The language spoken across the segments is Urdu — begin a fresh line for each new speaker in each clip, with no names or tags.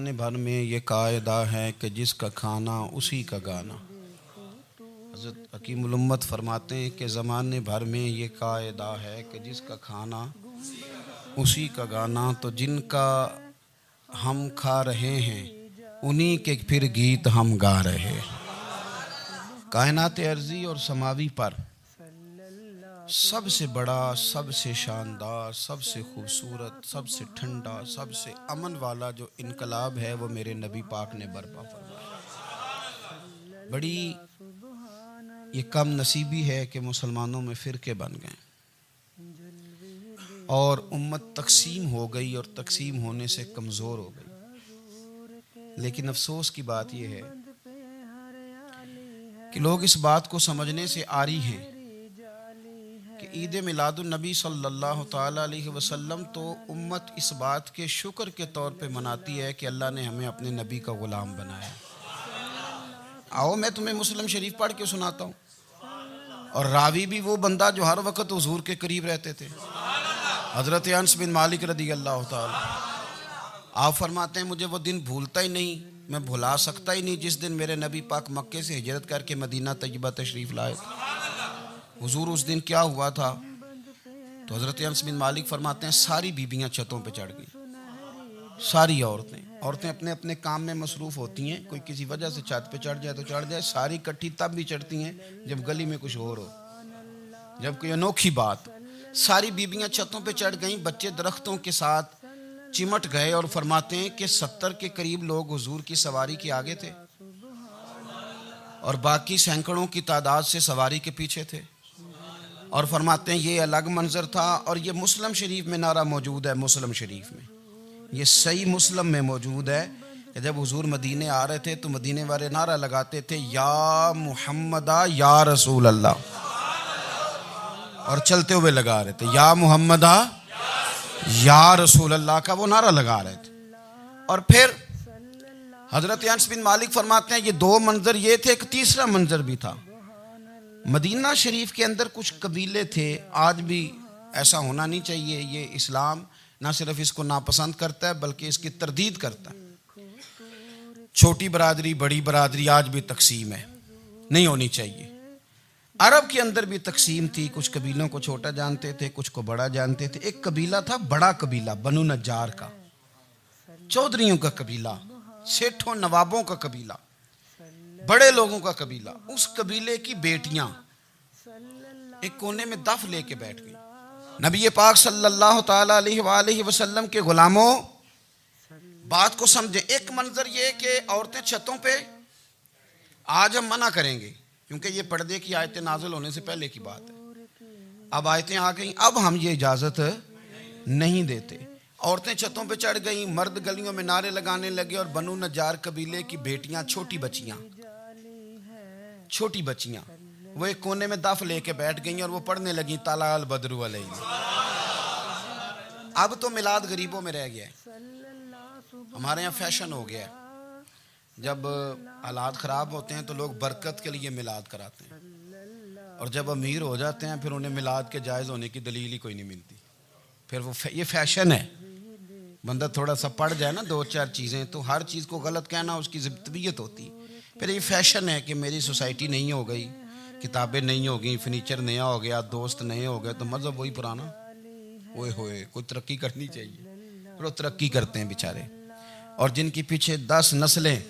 زمانے بھر میں یہ قاعدہ ہے کہ جس کا کھانا اسی کا گانا۔ حضرت حکیم الامت فرماتے ہیں کہ زمانے بھر میں یہ قاعدہ ہے کہ جس کا کھانا اسی کا گانا، تو جن کا ہم کھا رہے ہیں انہی کے پھر گیت ہم گا رہے ہیں۔ کائنات ارضی اور سماوی پر سب سے بڑا، سب سے شاندار، سب سے خوبصورت، سب سے ٹھنڈا، سب سے امن والا جو انقلاب ہے وہ میرے نبی پاک نے برپا فرمایا۔ بڑی یہ کم نصیبی ہے کہ مسلمانوں میں فرقے بن گئے اور امت تقسیم ہو گئی اور تقسیم ہونے سے کمزور ہو گئی۔ لیکن افسوس کی بات یہ ہے کہ لوگ اس بات کو سمجھنے سے عاری ہیں کہ عید میلاد النبی صلی اللہ تعالیٰ علیہ وسلم تو امت اس بات کے شکر کے طور پہ مناتی ہے کہ اللہ نے ہمیں اپنے نبی کا غلام بنایا۔ آؤ میں تمہیں مسلم شریف پڑھ کے سناتا ہوں، اور راوی بھی وہ بندہ جو ہر وقت حضور کے قریب رہتے تھے، حضرت انس بن مالک رضی اللہ تعالیٰ۔ آپ فرماتے ہیں مجھے وہ دن بھولتا ہی نہیں، میں بھلا سکتا ہی نہیں جس دن میرے نبی پاک مکے سے ہجرت کر کے مدینہ طیبہ تشریف لائے۔ حضور اس دن کیا ہوا تھا؟ تو حضرت انس بن مالک فرماتے ہیں ساری بیبیاں چھتوں پہ چڑھ گئیں، ساری عورتیں اپنے اپنے کام میں مصروف ہوتی ہیں، کوئی کسی وجہ سے چھت پہ چڑھ جائے تو چڑھ جائے، ساری کٹھی تب بھی چڑھتی ہیں جب گلی میں کچھ اور ہو، جب کوئی انوکھی بات۔ ساری بیبیاں چھتوں پہ چڑھ گئیں، بچے درختوں کے ساتھ چمٹ گئے، اور فرماتے ہیں کہ 70 کے قریب لوگ حضور کی سواری کے آگے تھے اور باقی سینکڑوں کی تعداد سے سواری کے پیچھے تھے، اور فرماتے ہیں یہ الگ منظر تھا۔ اور یہ مسلم شریف میں نعرہ موجود ہے، مسلم شریف میں یہ صحیح مسلم میں موجود ہے کہ جب حضور مدینے آ رہے تھے تو مدینے والے نعرہ لگاتے تھے یا محمدہ یا رسول اللہ، اور چلتے ہوئے لگا رہے تھے یا محمدہ یا رسول اللہ کا وہ نعرہ لگا رہے تھے۔ اور پھر حضرت انس بن مالک فرماتے ہیں یہ دو منظر یہ تھے، ایک تیسرا منظر بھی تھا۔ مدینہ شریف کے اندر کچھ قبیلے تھے، آج بھی ایسا ہونا نہیں چاہیے، یہ اسلام نہ صرف اس کو ناپسند کرتا ہے بلکہ اس کی تردید کرتا ہے۔ چھوٹی برادری بڑی برادری آج بھی تقسیم ہے، نہیں ہونی چاہیے۔ عرب کے اندر بھی تقسیم تھی، کچھ قبیلوں کو چھوٹا جانتے تھے، کچھ کو بڑا جانتے تھے۔ ایک قبیلہ تھا بڑا قبیلہ، بنو نجار کا، چودھریوں کا قبیلہ، سیٹھوں نوابوں کا قبیلہ، بڑے لوگوں کا قبیلہ۔ اس قبیلے کی بیٹیاں ایک کونے میں دف لے کے بیٹھ گئی۔ نبی پاک صلی اللہ تعالیٰ علیہ وآلہ وسلم کے غلاموں بات کو سمجھیں۔ ایک منظر یہ کہ عورتیں چھتوں پہ، آج ہم منع کریں گے کیونکہ یہ پردے کی آیتیں نازل ہونے سے پہلے کی بات ہے، اب آیتیں آ گئیں، اب ہم یہ اجازت نہیں دیتے۔ عورتیں چھتوں پہ چڑھ گئیں، مرد گلیوں میں نعرے لگانے لگے، اور بنو نجار قبیلے کی بیٹیاں، چھوٹی بچیاں وہ ایک کونے میں دف لے کے بیٹھ گئیں اور وہ پڑھنے لگیں طلع البدر علینا۔ اب تو میلاد غریبوں میں رہ گیا ہے، ہمارے یہاں فیشن ہو گیا ہے، جب حالات خراب ہوتے ہیں تو لوگ برکت کے لیے میلاد کراتے ہیں، اور جب امیر ہو جاتے ہیں پھر انہیں میلاد کے جائز ہونے کی دلیل ہی کوئی نہیں ملتی، پھر وہ یہ فیشن ہے۔ بندہ تھوڑا سا پڑھ جائے نا دو چار چیزیں تو ہر چیز کو غلط کہنا اس کی طبیعت ہوتی، پھر یہ فیشن ہے کہ میری سوسائٹی نہیں ہو گئی، کتابیں نہیں ہو گئی، فرنیچر نیا ہو گیا، دوست نئے ہو گئے تو مذہب وہی پرانا۔ اوئے ہوئے کوئی ترقی کرنی چاہیے، وہ ترقی کرتے ہیں بیچارے، اور جن کی پیچھے 10 نسلیں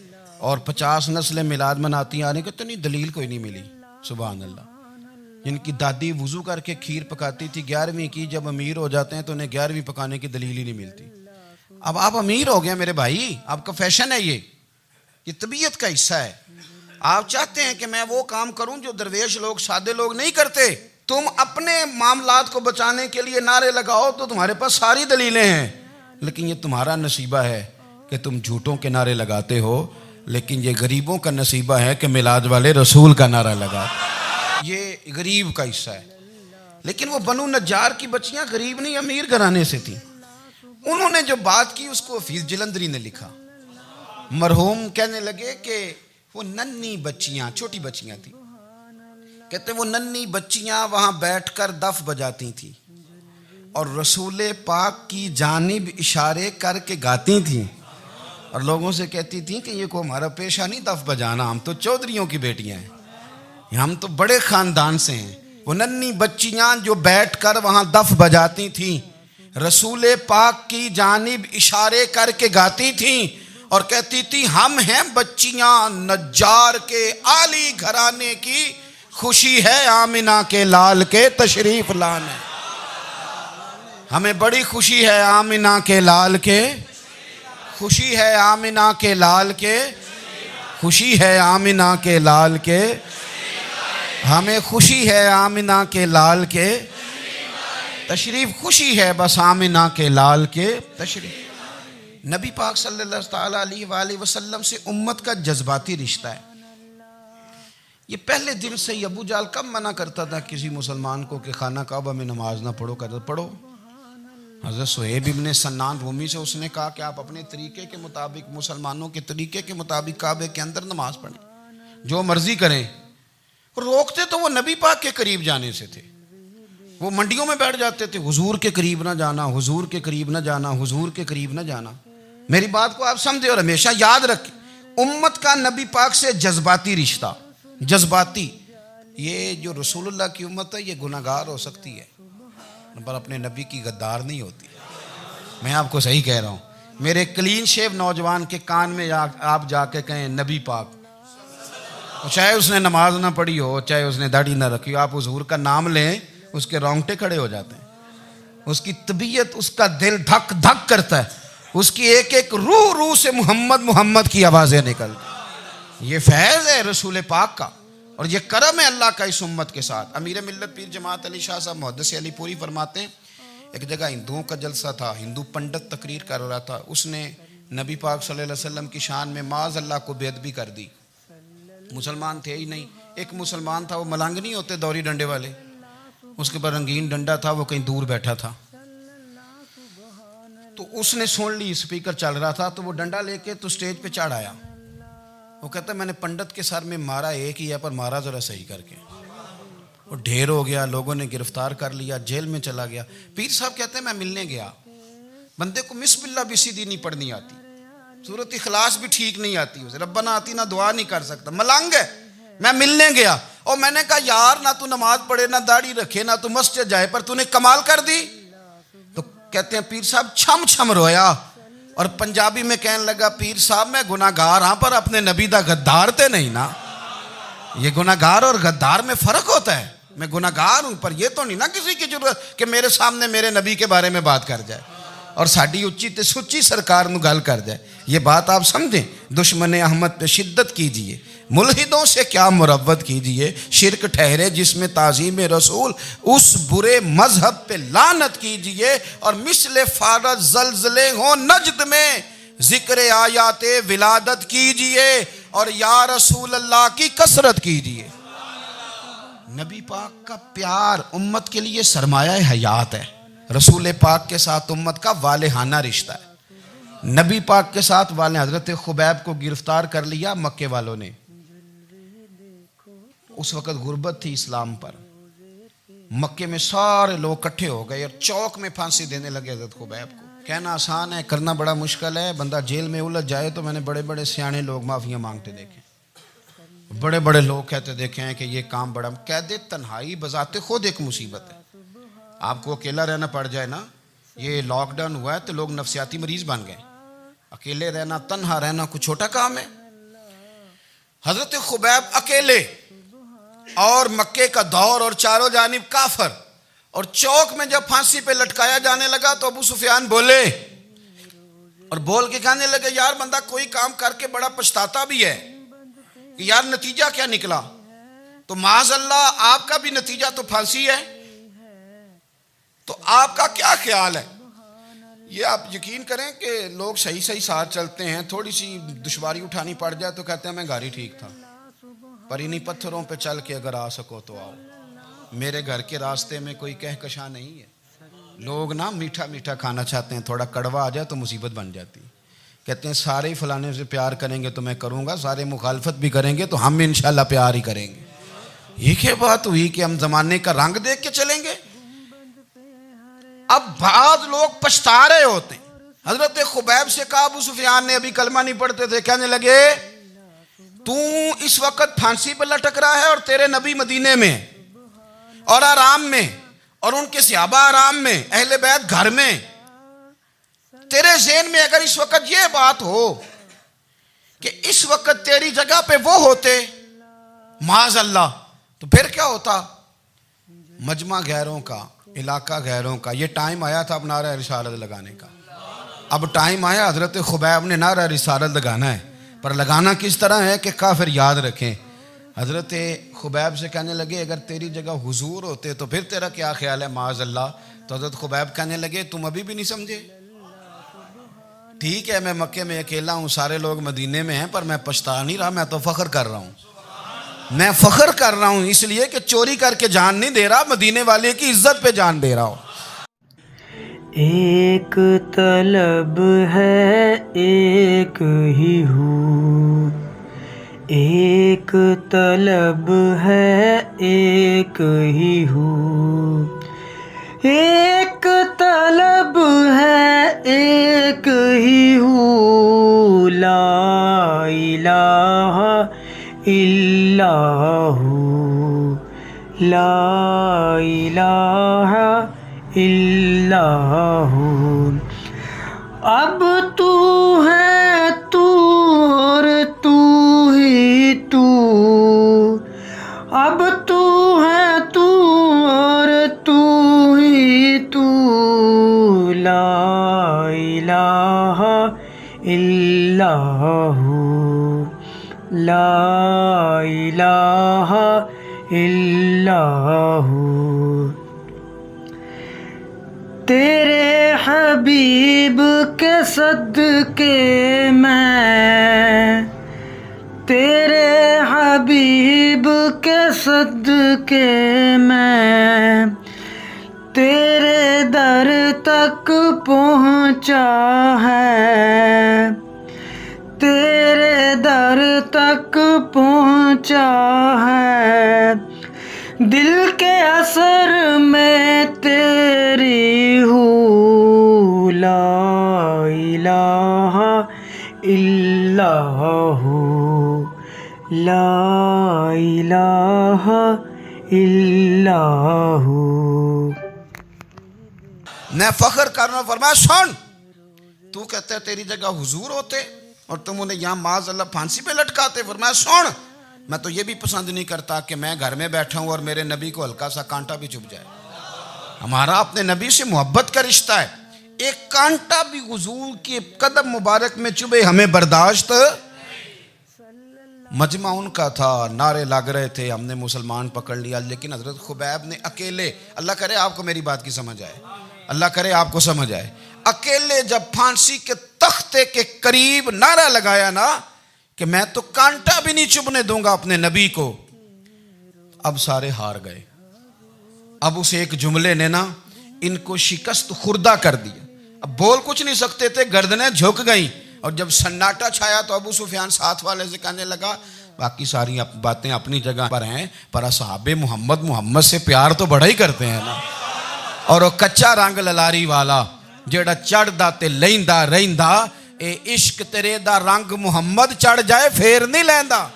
اور 50 نسلیں میلاد مناتی آنے کو اتنی دلیل کوئی نہیں ملی، سبحان اللہ۔ جن کی دادی وضو کر کے کھیر پکاتی تھی 11ویں کی، جب امیر ہو جاتے ہیں تو انہیں 11ویں پکانے کی دلیل ہی نہیں ملتی۔ اب آپ امیر ہو گئے میرے بھائی، آپ کا فیشن ہے، یہ طبیعت کا حصہ ہے۔ آپ چاہتے ہیں کہ میں وہ کام کروں جو درویش لوگ، سادے لوگ نہیں کرتے۔ تم اپنے معاملات کو بچانے کے لیے نعرے لگاؤ تو تمہارے پاس ساری دلیلیں ہیں، لیکن یہ تمہارا نصیبہ ہے کہ تم جھوٹوں کے نعرے لگاتے ہو، لیکن یہ غریبوں کا نصیبہ ہے کہ میلاد والے رسول کا نعرہ لگاتے، یہ غریب کا حصہ ہے۔ لیکن وہ بنو نجار کی بچیاں غریب نہیں، امیر گھرانے سے تھیں۔ انہوں نے جو بات کی اس کو حفیظ جلندری نے لکھا۔ مرحوم کہنے لگے کہ وہ ننھی بچیاں، چھوٹی بچیاں تھیں، کہتے وہ ننھی بچیاں وہاں بیٹھ کر دف بجاتی تھیں اور رسول پاک کی جانب اشارے کر کے گاتی تھیں، اور لوگوں سے کہتی تھیں کہ یہ کو ہمارا پیشہ نہیں دف بجانا، ہم تو چودھریوں کی بیٹیاں ہیں، ہم تو بڑے خاندان سے ہیں۔ وہ ننھی بچیاں جو بیٹھ کر وہاں دف بجاتی تھیں، رسول پاک کی جانب اشارے کر کے گاتی تھیں اور کہتی تھی ہم ہیں بچیاں نجار کے عالی گھرانے کی، خوشی ہے آمنہ کے لال کے تشریف لانے، ہمیں بڑی خوشی ہے آمنہ کے لال کے، خوشی ہے آمنہ کے لال کے، خوشی ہے آمنہ کے لال کے، ہمیں خوشی ہے آمنہ کے لال کے تشریف، خوشی ہے بس آمنہ کے لال کے تشریف۔ نبی پاک صلی اللہ تعالیٰ علیہ وآلہ وسلم سے امت کا جذباتی رشتہ ہے۔ یہ پہلے دن سے ہی ابو جہل کب منع کرتا تھا کسی مسلمان کو کہ خانہ کعبہ میں نماز نہ پڑھو، کہتا پڑھو۔ حضرت صہیب ابن سنان رومی سے اس نے کہا کہ آپ اپنے طریقے کے مطابق، مسلمانوں کے طریقے کے مطابق کعبے کے اندر نماز پڑھیں، جو مرضی کریں۔ روکتے تو وہ نبی پاک کے قریب جانے سے تھے، وہ منڈیوں میں بیٹھ جاتے تھے، حضور کے قریب نہ جانا، حضور کے قریب نہ جانا، حضور کے قریب نہ جانا۔ میری بات کو آپ سمجھے اور ہمیشہ یاد رکھیں، امت کا نبی پاک سے جذباتی رشتہ، جذباتی۔ یہ جو رسول اللہ کی امت ہے یہ گناہگار ہو سکتی ہے پر اپنے نبی کی غدار نہیں ہوتی۔ میں آپ کو صحیح کہہ رہا ہوں۔ میرے کلین شیو نوجوان کے کان میں آپ جا کے کہیں نبی پاک، چاہے اس نے نماز نہ پڑھی ہو، چاہے اس نے داڑھی نہ رکھی ہو، آپ حضور کا نام لیں اس کے رونگٹے کھڑے ہو جاتے ہیں، اس کی طبیعت، اس کا دل دھک دھک کرتا ہے، اس کی ایک ایک روح سے محمد محمد کی آوازیں نکلتی۔ یہ فیض ہے رسول پاک کا اور یہ کرم ہے اللہ کا اس امت کے ساتھ۔ امیر ملت پیر جماعت علی شاہ صاحب محدث علی پوری فرماتے ہیں ایک جگہ ہندوؤں کا جلسہ تھا، ہندو پنڈت تقریر کر رہا تھا، اس نے نبی پاک صلی اللہ علیہ وسلم کی شان میں معاذ اللہ کو بے ادبی کر دی۔ مسلمان تھے ہی نہیں، ایک مسلمان تھا، وہ ملنگ نہیں ہوتے دوری ڈنڈے والے، اس کے پر رنگین ڈنڈا تھا، وہ کہیں دور بیٹھا تھا، تو اس نے سن لی، اسپیکر چل رہا تھا، تو وہ ڈنڈا لے کے تو سٹیج پہ چڑھ آیا۔ وہ کہتا ہے میں نے پنڈت کے سر میں مارا ایک ہی ہے پر مارا ذرا صحیح کر کے، وہ ڈھیر ہو گیا، لوگوں نے گرفتار کر لیا، جیل میں چلا گیا۔ پیر صاحب کہتے ہیں میں ملنے گیا، بندے کو بسم اللہ بھی سیدھی نہیں پڑھنی آتی، سورۃ اخلاص بھی ٹھیک نہیں آتی، اسے ربنا آتینا دعا نہیں کر سکتا، ملنگ ہے۔ میں ملنے گیا اور میں نے کہا یار نہ تو نماز پڑھے، نہ داڑھی رکھے، نہ تو مسجد جائے، پر تو نے کمال کر دی۔ تو کہتے ہیں پیر صاحب چھم چھم رویا اور پنجابی میں کہنے لگا پیر صاحب میں گناہگار ہاں پر اپنے نبی دا غدار تے نہیں نا۔ یہ گناہگار اور غدار میں فرق ہوتا ہے، میں گناہگار ہوں پر یہ تو نہیں نا کسی کی ضرورت کہ میرے سامنے میرے نبی کے بارے میں بات کر جائے اور ساڈی اچھی تے سچی سرکار نو گل کر جائے۔ یہ بات آپ سمجھیں، دشمن احمد پہ شدت کیجئے، ملحدوں سے کیا مروت کیجئے، شرک ٹھہرے جس میں تعظیم رسول، اس برے مذہب پہ لعنت کیجئے، اور مثل فارض زلزلے ہوں نجد میں ذکر آیات ولادت کیجئے اور یا رسول اللہ کی کثرت کیجئے۔ نبی پاک کا پیار امت کے لیے سرمایہ حیات ہے۔ رسول پاک کے ساتھ امت کا والہانہ رشتہ ہے۔ نبی پاک کے ساتھ والے حضرت خبیب کو گرفتار کر لیا مکے والوں نے، اس وقت غربت تھی اسلام پر، مکے میں سارے لوگ کٹھے ہو گئے اور چوک میں پھانسی دینے لگے حضرت خبیب کو۔ کہنا آسان ہے، کرنا بڑا مشکل ہے، بندہ جیل میں الجھ جائے تو میں نے بڑے بڑے سیانے لوگ معافیاں مانگتے دیکھے، بڑے بڑے لوگ کہتے دیکھے ہیں کہ یہ کام بڑا، قید تنہائی بذات خود ایک مصیبت ہے۔ آپ کو اکیلا رہنا پڑ جائے نا، یہ لاک ڈاؤن ہوا ہے تو لوگ نفسیاتی مریض بن گئے، اکیلے رہنا، تنہا رہنا کوئی چھوٹا کام ہے۔ حضرت خبیب اکیلے اور مکے کا دور اور چاروں جانب کافر، اور چوک میں جب پھانسی پہ لٹکایا جانے لگا تو ابو سفیان بولے اور بول کے کہنے لگے یار بندہ کوئی کام کر کے بڑا پچھتاتا بھی ہے کہ یار نتیجہ کیا نکلا، تو معاذ اللہ آپ کا بھی نتیجہ تو پھانسی ہے، تو آپ کا کیا خیال ہے؟ یہ آپ یقین کریں کہ لوگ صحیح صحیح ساتھ چلتے ہیں، تھوڑی سی دشواری اٹھانی پڑ جائے تو کہتے ہیں میں گاڑی ٹھیک تھا، پر انہی پتھروں پہ چل کے اگر آ سکو تو آؤ، میرے گھر کے راستے میں کوئی کہکشاں نہیں ہے۔ لوگ نا میٹھا میٹھا کھانا چاہتے ہیں، تھوڑا کڑوا آ جائے تو مصیبت بن جاتی، کہتے ہیں سارے فلانے سے پیار کریں گے تو میں کروں گا، سارے مخالفت بھی کریں گے تو ہم انشاءاللہ پیار ہی کریں گے۔ یہ کیا بات ہوئی کہ ہم زمانے کا رنگ دیکھ کے چلیں گے؟ اب بعض لوگ پچھتا رہے ہوتے ہیں، حضرت خبیب سے کہا، ابو سفیان نے ابھی کلمہ نہیں پڑھتے تھے، کہنے لگے تو اس وقت پھانسی پہ لٹک رہا ہے اور تیرے نبی مدینے میں اور آرام میں، اور ان کے صحابہ آرام میں، اہل بیت گھر میں، تیرے ذہن میں اگر اس وقت یہ بات ہو کہ اس وقت تیری جگہ پہ وہ ہوتے معاذ اللہ، تو پھر کیا ہوتا؟ مجمع غیروں کا، علاقہ غیروں کا، یہ ٹائم آیا تھا اب نعرہ رسالت لگانے کا، اب ٹائم آیا حضرت خبیب نے نعرہ رسالت لگانا ہے، پر لگانا کس طرح ہے کہ کافر یاد رکھیں۔ حضرت خبیب سے کہنے لگے اگر تیری جگہ حضور ہوتے تو پھر تیرا کیا خیال ہے معاذ اللہ؟ تو حضرت خبیب کہنے لگے تم ابھی بھی نہیں سمجھے؟ ٹھیک ہے میں مکے میں اکیلا ہوں، سارے لوگ مدینے میں ہیں، پر میں پچھتا نہیں رہا، میں تو فخر کر رہا ہوں، میں فخر کر رہا ہوں اس لیے کہ چوری کر کے جان نہیں دے رہا، مدینے والے کی عزت پہ جان دے رہا ہوں۔
ایک طلب ہے ایک ہی ہو، ایک طلب ہے ایک ہی ہو، ایک طلب ہے ایک ہی ہو، لا الہ الا ہو، لا الہ الا ہو۔ اب تو ہے تو اور تو ہی تو، اب تو ہے تو اور تو ہی تو، لا الہ الا ہو، لا الہ الا ہو۔ تیرے حبیب کے صدقے میں، تیرے حبیب کے صدقے میں، تیرے در تک پہنچا ہے، تیرے در تک پہنچا ہے، دل کے اثر میں تیری ہوں، لا الہ الا ہو، لا الہ الا ہو۔
میں فخر کر رہا ہوں، فرمایا سن، تو کہتا ہے تیری جگہ حضور ہوتے اور تم انہیں یہاں معاذ اللہ پھانسی پہ لٹکاتے، فرمایا سن، میں تو یہ بھی پسند نہیں کرتا کہ میں گھر میں بیٹھا ہوں اور میرے نبی کو ہلکا سا کانٹا بھی چبھ جائے۔ ہمارا اپنے نبی سے محبت کا رشتہ ہے، ایک کانٹا بھی حضور کے قدم مبارک میں چبھے ہمیں برداشت۔ مجمع ان کا تھا، نعرے لگ رہے تھے، ہم نے مسلمان پکڑ لیا، لیکن حضرت خبیب نے اکیلے، اللہ کرے آپ کو میری بات کی سمجھ آئے، اللہ کرے آپ کو سمجھ آئے، اکیلے جب پھانسی کے تختے کے قریب نعرہ لگایا نا کہ میں تو کانٹا بھی نہیں چبھنے دوں گا اپنے نبی کو، اب سارے ہار گئے۔ اب اس ایک جملے نے نا ان کو شکست خوردہ کر دیا، اب بول کچھ نہیں سکتے تھے، گردنیں جھک گئیں، اور جب سناٹا چھایا تو ابو سفیان ساتھ والے سے کہنے لگا باقی ساری باتیں اپنی جگہ پر ہیں، پر اصحاب محمد سے پیار تو بڑا ہی کرتے ہیں نا، اور وہ کچا رنگ للاری والا جیڑا چڑھ دا تے لیندا رہندا، اے عشق تیرے دا رنگ محمد چڑھ جائے پھر نہیں لیندا۔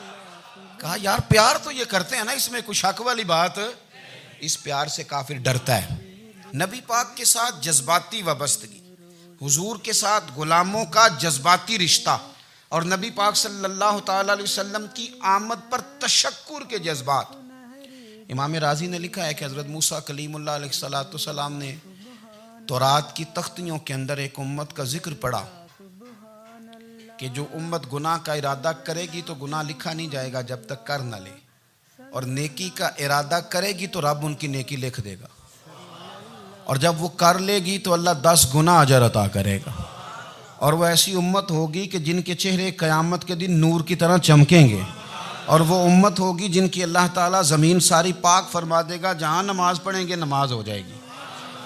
کہا یار پیار تو یہ کرتے ہیں نا، اس میں کوئی شک والی بات؟ اس پیار سے کافر ڈرتا ہے۔ نبی پاک کے ساتھ جذباتی وابستگی، حضور کے ساتھ غلاموں کا جذباتی رشتہ، اور نبی پاک صلی اللہ تعالی علیہ وسلم کی آمد پر تشکر کے جذبات۔ امام رازی نے لکھا ہے کہ حضرت موسیٰ کلیم اللہ علیہ السلام نے تورات کی تختیوں کے اندر ایک امت کا ذکر پڑھا کہ جو امت گناہ کا ارادہ کرے گی تو گناہ لکھا نہیں جائے گا جب تک کر نہ لے، اور نیکی کا ارادہ کرے گی تو رب ان کی نیکی لکھ دے گا، اور جب وہ کر لے گی تو اللہ 10 گنا اجر عطا کرے گا، اور وہ ایسی امت ہوگی کہ جن کے چہرے قیامت کے دن نور کی طرح چمکیں گے، اور وہ امت ہوگی جن کی اللہ تعالیٰ زمین ساری پاک فرما دے گا، جہاں نماز پڑھیں گے نماز ہو جائے گی۔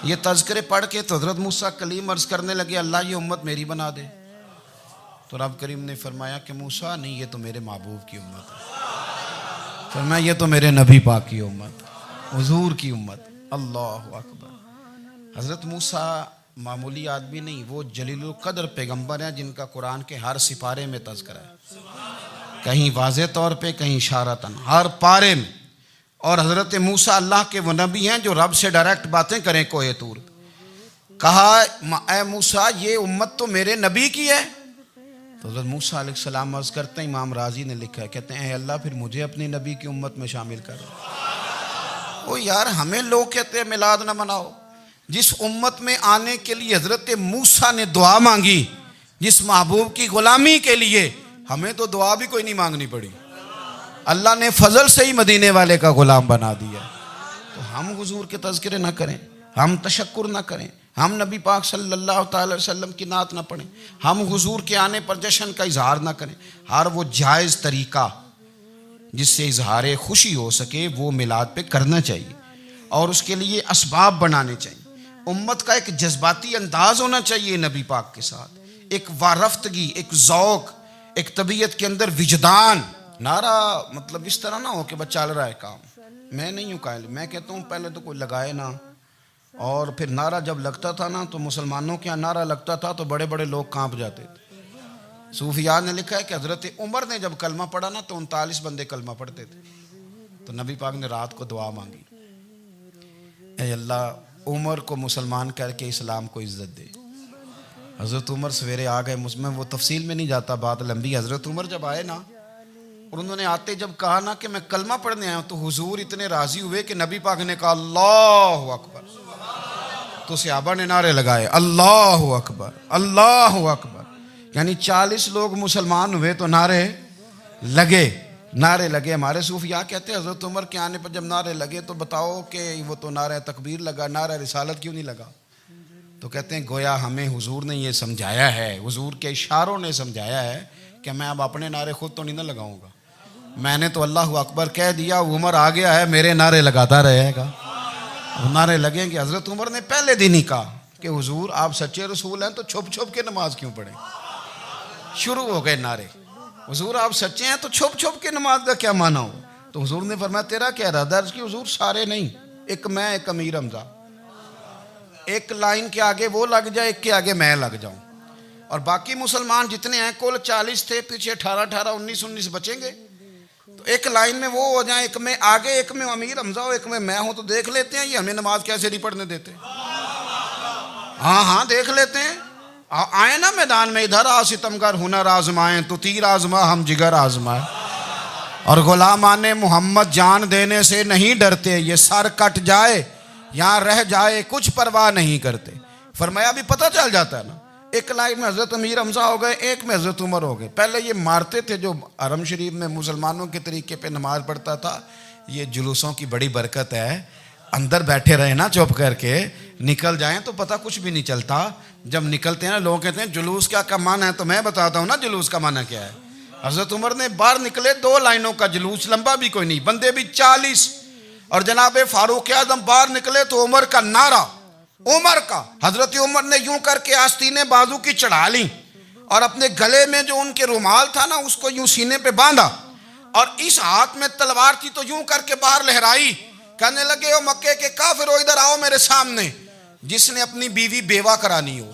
یہ تذکرے پڑھ کے تو حضرت موسیٰ کلیم عرض کرنے لگے اللہ یہ امت میری بنا دے، تو رب کریم نے فرمایا کہ موسیٰ نہیں، یہ تو میرے محبوب کی امت ہے، فرمایا یہ تو میرے نبی پاک کی امت، حضور کی امت۔ اللہ اکبر۔ حضرت موسیٰ معمولی آدمی نہیں، وہ جلیل القدر پیغمبر ہیں جن کا قرآن کے ہر سپارے میں تذکرہ ہے، کہیں واضح طور پہ، کہیں اشارتاً، ہر پارے میں۔ اور حضرت موسیٰ اللہ کے وہ نبی ہیں جو رب سے ڈائریکٹ باتیں کریں کوہ طور۔ کہا اے موسیٰ یہ امت تو میرے نبی کی ہے، تو حضرت موسیٰ علیہ السلام عرض کرتے ہیں، امام رازی نے لکھا ہے، کہتے ہیں اے اللہ پھر مجھے اپنی نبی کی امت میں شامل کر۔ او یار ہمیں لوگ کہتے ہیں میلاد نہ مناؤ، جس امت میں آنے کے لیے حضرت موسیٰ نے دعا مانگی، جس محبوب کی غلامی کے لیے، ہمیں تو دعا بھی کوئی نہیں مانگنی پڑی، اللہ نے فضل سے ہی مدینے والے کا غلام بنا دیا۔ تو ہم حضور کے تذکرے نہ کریں، ہم تشکر نہ کریں، ہم نبی پاک صلی اللہ تعالی وسلم کی نعت نہ پڑھیں، ہم حضور کے آنے پر جشن کا اظہار نہ کریں۔ ہر وہ جائز طریقہ جس سے اظہار خوشی ہو سکے وہ میلاد پہ کرنا چاہیے، اور اس کے لیے اسباب بنانے چاہیے۔ امت کا ایک جذباتی انداز ہونا چاہیے نبی پاک کے ساتھ، ایک وارفتگی، ایک ذوق، ایک طبیعت کے اندر وجدان۔ نعرہ مطلب اس طرح نہ ہو کہ بس چل رہا ہے کام، میں نہیں ہوں قائل، میں کہتا ہوں پہلے تو کوئی لگائے نہ، اور پھر نعرہ جب لگتا تھا نا تو مسلمانوں کے یہاں نعرہ لگتا تھا تو بڑے بڑے لوگ کانپ جاتے تھے۔ صوفیاء نے لکھا ہے کہ حضرت عمر نے جب کلمہ پڑھا نا تو 39 بندے کلمہ پڑھتے تھے، تو نبی پاک نے رات کو دعا مانگی، اے اللہ عمر کو مسلمان کر کے اسلام کو عزت دے۔ حضرت عمر سویرے آ گئے، میں وہ تفصیل میں نہیں جاتا، بات لمبی۔ حضرت عمر جب آئے نا اور انہوں نے آتے جب کہا نا کہ میں کلمہ پڑھنے آیا ہوں، تو حضور اتنے راضی ہوئے کہ نبی پاک نے کہا اللہ اکبر، تو صحابہ نے نعرے لگائے اللہ اکبر اللہ اکبر، یعنی 40 لوگ مسلمان ہوئے تو نعرے لگے۔ ہمارے صوفیاء کہتے ہیں حضرت عمر کے آنے پر جب نعرے لگے تو بتاؤ کہ وہ تو نعرہ تکبیر لگا، نعرہ رسالت کیوں نہیں لگا؟ تو کہتے ہیں گویا ہمیں حضور نے یہ سمجھایا ہے، حضور کے اشاروں نے سمجھایا ہے کہ میں اب اپنے نعرے خود تو نہیں نہ لگاؤں گا، میں نے تو اللہ اکبر کہہ دیا، عمر آ گیا ہے میرے نعرے لگاتا رہے گا، نعرے لگیں گے۔ حضرت عمر نے پہلے دن ہی کہا کہ حضور آپ سچے رسول ہیں تو چھپ چھپ کے نماز کیوں پڑھیں؟ شروع ہو گئے نعرے، حضور آپ سچے ہیں تو چھپ چھپ کے نماز کا کیا معنی ہو؟ تو حضور نے فرمایا تیرا کیا ارادہ ہے؟ کہ حضور سارے نہیں، ایک میں، ایک امیر حمزہ، ایک لائن کے آگے وہ لگ جائے، ایک کے آگے میں لگ جاؤں، اور باقی مسلمان جتنے ہیں کل 40 تھے، پیچھے 18 19 بچیں گے، تو ایک لائن میں وہ ہو جائیں، ایک میں آگے، ایک میں امیر حمزہ ہو، ایک میں ہوں، تو دیکھ لیتے ہیں یہ ہمیں نماز کیسے نہیں پڑھنے دیتے۔ ہاں دیکھ لیتے ہیں، آئے نا میدان میں، ادھر آ ستمگر ہنر آزمائیں، تو تیر آزما ہم جگر آزمائیں، اور غلامان محمد جان دینے سے نہیں ڈرتے، یہ سر کٹ جائے یہاں رہ جائے کچھ پرواہ نہیں کرتے۔ فرمایا بھی پتہ چل جاتا ہے نا، ایک لائن میں حضرت امیر حمزہ ہو گئے، ایک میں حضرت عمر ہو گئے۔ پہلے یہ مارتے تھے جو حرم شریف میں مسلمانوں کے طریقے پہ نماز پڑھتا تھا، یہ جلوسوں کی بڑی برکت ہے، اندر بیٹھے رہے نا چپ کر کے، نکل جائیں تو پتہ کچھ بھی نہیں چلتا۔ جب نکلتے ہیں نا لوگ کہتے ہیں جلوس کیا معنی ہے، تو میں بتاتا ہوں نا جلوس کا معنی کیا ہے۔ حضرت عمر نے باہر نکلے 2 لائنوں کا جلوس، لمبا بھی کوئی نہیں، بندے بھی 40، اور جناب فاروق اعظم باہر نکلے تو عمر کا نعرہ، عمر کا، حضرت عمر نے یوں کر کے آستینیں بازو کی چڑھا لیں، اور اپنے گلے میں جو ان کے رومال تھا نا اس کو یوں سینے پہ باندھا، اور اس ہاتھ میں تلوار تھی تو یوں کر کے باہر لہرائی، کہنے لگے او مکے کے کافرو ادھر آؤ میرے سامنے، جس نے اپنی بیوی بیوہ کرانی ہو،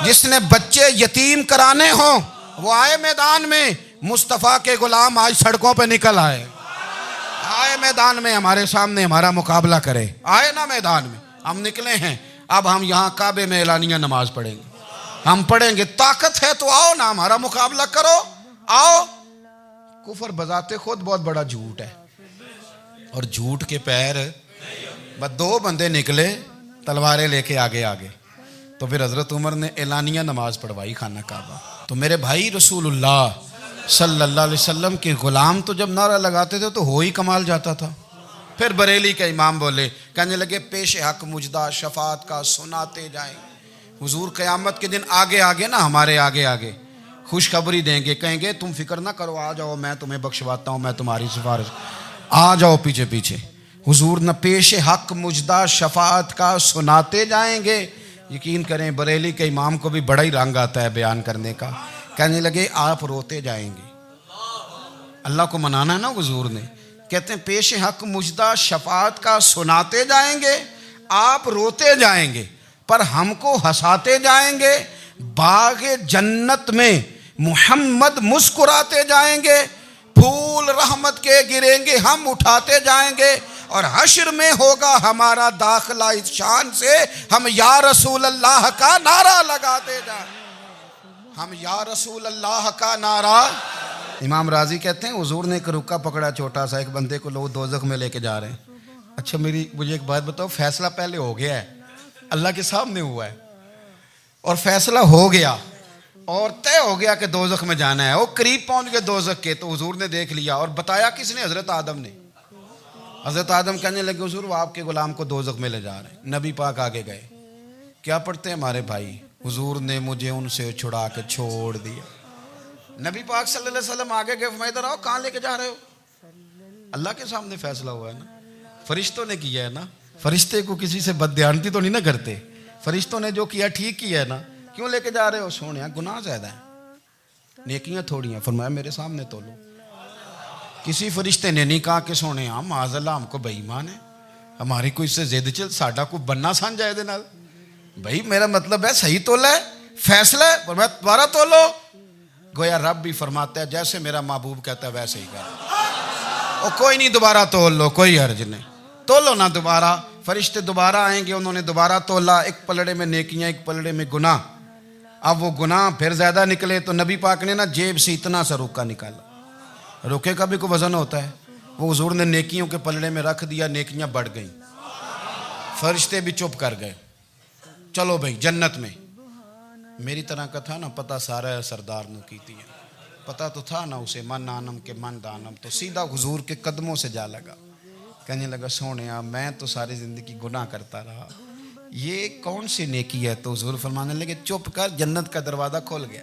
جس نے بچے یتیم کرانے ہوں، وہ آئے میدان میں، مصطفیٰ کے غلام آج سڑکوں پہ نکل آئے میدان میں ہمارے سامنے ہمارا مقابلہ کرے، آئے نا میدان میں، ہم نکلے ہیں، اب ہم یہاں کعبے میں اعلانیہ نماز پڑھیں گے، ہم پڑھیں گے، طاقت ہے تو آؤ نا ہمارا مقابلہ کرو، آؤ۔ کفر بذات خود بہت بڑا جھوٹ ہے، اور جھوٹ کے پیر، بس 2 بندے نکلے تلواریں لے کے آگے، تو پھر حضرت عمر نے اعلانیہ نماز پڑھوائی خانہ کعبہ۔ تو میرے بھائی رسول اللہ صلی اللہ علیہ وسلم کے غلام تو جب نعرہ لگاتے تھے تو ہو ہی کمال جاتا تھا۔ پھر بریلی کے امام بولے، کہنے لگے پیش حق مجدہ شفاعت کا سناتے جائیں، حضور قیامت کے دن آگے نا ہمارے آگے خوشخبری دیں گے، کہیں گے تم فکر نہ کرو، آ جاؤ میں تمہیں بخشواتا ہوں، میں تمہاری سفارش، آ جاؤ پیچھے۔ حضور نہ پیش حق مجدہ شفاعت کا سناتے جائیں گے۔ یقین کریں بریلی کے امام کو بھی بڑا ہی رنگ آتا ہے بیان کرنے کا، کہنے لگے آپ روتے جائیں گے، اللہ کو منانا ہے نا حضور نے، کہتے ہیں پیش حق مجدہ شفاعت کا سناتے جائیں گے، آپ روتے جائیں گے، پر ہم کو ہنساتے جائیں گے، باغ جنت میں محمد مسکراتے جائیں گے، پھول رحمت کے گریں گے، ہم اٹھاتے جائیں گے، اور حشر میں ہوگا ہمارا داخلہ اس شان سے ہم یا رسول اللہ کا نعرہ لگاتے جائیں گے، ہم یا رسول اللہ کا نعرہ۔ امام راضی کہتے ہیں حضور نے ایک رکا پکڑا چھوٹا سا، ایک بندے کو لوگ دوزخ میں لے کے جا رہے ہیں۔ اچھا مجھے ایک بات بتاؤ، فیصلہ پہلے ہو گیا ہے، اللہ کے سامنے ہوا ہے، اور فیصلہ ہو گیا اور طے ہو گیا کہ دوزخ میں جانا ہے، وہ قریب پہنچ گئے دوزخ کے، تو حضور نے دیکھ لیا، اور بتایا کس نے؟ حضرت آدم نے۔ حضرت آدم کہنے لگے حضور وہ آپ کے غلام کو دوزخ میں لے جا رہے ہیں۔ نبی پاک آگے گئے، کیا پڑھتے ہیں ہمارے بھائی؟ حضور نے مجھے ان سے چھڑا کے چھوڑ دیا۔ نبی پاک صلی اللہ علیہ وسلم آگے گئے، فرمایا ادھر آؤ، کہاں لے کے جا رہے ہو؟ اللہ کے سامنے فیصلہ ہوا ہے نا، فرشتوں نے کیا ہے نا، فرشتے کو کسی سے بددیانتی تو نہیں نہ کرتے، فرشتوں نے جو کیا ٹھیک کیا ہے نا، کیوں لے کے جا رہے ہو؟ سونے گناہ زیادہ ہیں، نیکیاں تھوڑی ہیں، فرمایا میرے سامنے تولو۔ کسی فرشتے نے نہیں کہا کہ سونے معاذ اللہ ہم کو بے ایمان ہے، ہماری کوئی اس سے زد چل ساڈا کو بننا سان جائے دے نال، بھائی میرا مطلب ہے صحیح تولا ہے، فیصلہ ہے، فرمایا دوبارہ تولو۔ گویا رب بھی فرماتا ہے جیسے میرا محبوب کہتا ہے ویسے ہی کر، اور کوئی نہیں دوبارہ تول لو، کوئی حرج نہیں، تولو نہ دوبارہ۔ فرشتے دوبارہ آئیں گے، انہوں نے دوبارہ تولا، ایک پلڑے میں نیکیاں ایک پلڑے میں گناہ۔ اب وہ گناہ پھر زیادہ نکلے تو نبی پاک نے نا جیب سے اتنا سا روکا نکالا، روکے کا بھی کوئی وزن ہوتا ہے، وہ حضور نے نیکیوں کے پلڑے میں رکھ دیا، نیکیاں بڑھ گئیں، فرشتے بھی چپ کر گئے، چلو بھائی جنت میں۔ میری طرح کا تھا نا پتہ سارا سردار نے کیتی ہے، پتہ تو تھا نا اسے من آنم کے من دانم، تو سیدھا حضور کے قدموں سے جا لگا، کہنے لگا سونیا میں تو ساری زندگی گناہ کرتا رہا، یہ کون سی نیکی ہے؟ تو حضور فرمانے لگے چپ کر، جنت کا دروازہ کھول گیا،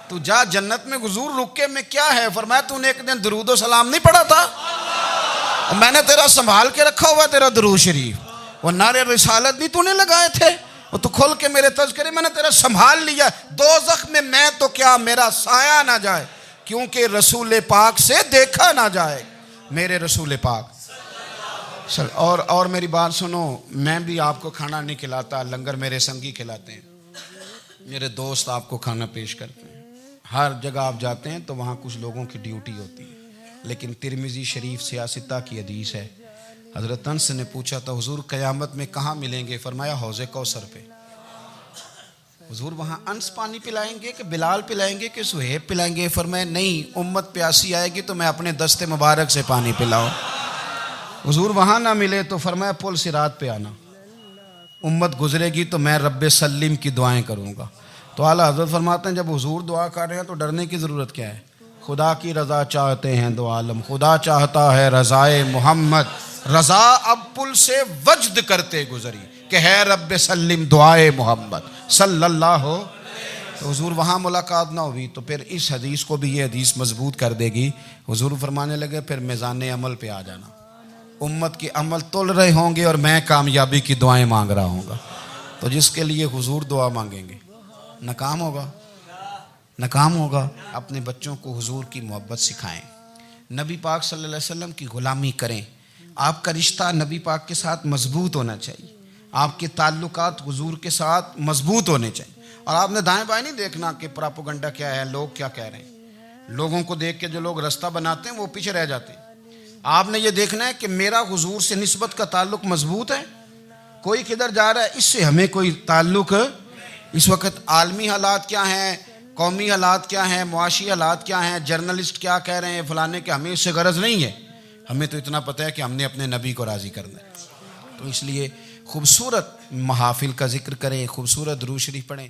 تو جا جنت میں۔ حضور رکے میں کیا ہے؟ فرمایا تو نے ایک دن درود و سلام نہیں پڑھا تھا، میں نے تیرا سنبھال کے رکھا ہوا تیرا درود شریف، وہ نعرے رسالت نہیں تو نے لگائے تھے، وہ تو کھول کے میرے تذکرے میں نے تیرا سنبھال لیا، دوزخ میں تو کیا میرا سایہ نہ جائے، کیونکہ رسول پاک سے دیکھا نہ جائے، میرے رسول پاک۔ اور میری بات سنو، میں بھی آپ کو کھانا نہیں کھلاتا، لنگر میرے سنگی کھلاتے ہیں، میرے دوست آپ کو کھانا پیش کرتے ہیں، ہر جگہ آپ جاتے ہیں تو وہاں کچھ لوگوں کی ڈیوٹی ہوتی ہے، لیکن ترمذی شریف سیاستہ کی حدیث ہے، حضرت انس نے پوچھا تھا حضور قیامت میں کہاں ملیں گے؟ فرمایا حوض کوثر پہ۔ حضور وہاں انس پانی پلائیں گے کہ بلال پلائیں گے کہ سہیب پلائیں گے؟ فرمایا نہیں، امت پیاسی آئے گی تو میں اپنے دست مبارک سے پانی پلاؤں۔ حضور وہاں نہ ملے تو فرمایا پل صراط پہ آنا، امت گزرے گی تو میں رب سلم کی دعائیں کروں گا۔ تو اعلیٰ حضرت فرماتے ہیں جب حضور دعا کر رہے ہیں تو ڈرنے کی ضرورت کیا ہے؟ خدا کی رضا چاہتے ہیں دو عالم، خدا چاہتا ہے رضائے محمد، رضا اب پل سے وجد کرتے گزری کہ ہے رب سلم دعائے محمد صلی اللہ ہو۔ تو حضور وہاں ملاقات نہ ہوئی تو پھر اس حدیث کو بھی یہ حدیث مضبوط کر دے گی۔ حضور فرمانے لگے پھر میزان عمل پہ آ جانا، امت کے عمل تول رہے ہوں گے اور میں کامیابی کی دعائیں مانگ رہا ہوں گا، تو جس کے لیے حضور دعا مانگیں گے ناکام ہوگا۔ اپنے بچوں کو حضور کی محبت سکھائیں، نبی پاک صلی اللہ علیہ وسلم کی غلامی کریں، آپ کا رشتہ نبی پاک کے ساتھ مضبوط ہونا چاہیے، آپ کے تعلقات حضور کے ساتھ مضبوط ہونے چاہیے، اور آپ نے دائیں بائیں نہیں دیکھنا کہ پراپوگنڈا کیا ہے، لوگ کیا کہہ رہے ہیں، لوگوں کو دیکھ کے جو لوگ رستہ بناتے ہیں وہ پیچھے رہ جاتے ہیں۔ آپ نے یہ دیکھنا ہے کہ میرا حضور سے نسبت کا تعلق مضبوط ہے، کوئی کدھر جا رہا ہے اس سے ہمیں کوئی تعلق۔ اس وقت عالمی حالات کیا ہیں، قومی حالات کیا ہیں، معاشی حالات کیا ہیں، جرنلسٹ کیا کہہ رہے ہیں فلانے کے، ہمیں اس سے غرض نہیں ہے، ہمیں تو اتنا پتہ ہے کہ ہم نے اپنے نبی کو راضی کرنا ہے۔ تو اس لیے خوبصورت محافل کا ذکر کریں، خوبصورت درود شریف پڑھیں۔